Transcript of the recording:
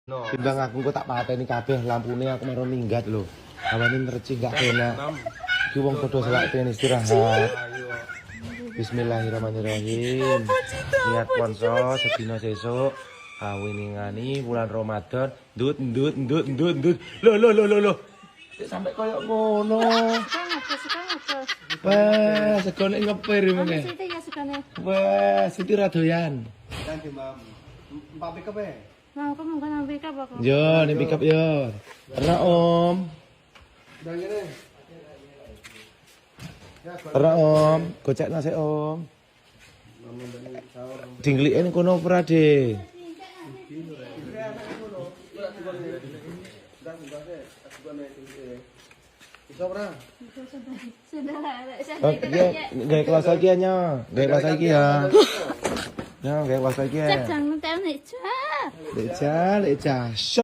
Timbang aku kok tak pateni kabeh lampune aku maro minggat lho. Awane nerci gak enak. Ki wong padha selak pengen istirahat. Bismillahirrahmanirrahim. Niat ponso sedina sesuk awiningani bulan Ramadan. Ndut. Loh. Sampai koyo ngono. Wah, segone ngepir meneh. Wah, Siti ra doyan. Mbak pick up ya? Nah, aku mau kan pick up aku. Yo, nih pick up yo. Karena Om. Udah gini. Karena Om, gocek nasi Om. Dinglikin kono ora, De. Oh, iya, gak kelas lagi ya, gak kelas lagi ya. Ya, gak kelas lagi ya. Cek jangan teo nek. Leca.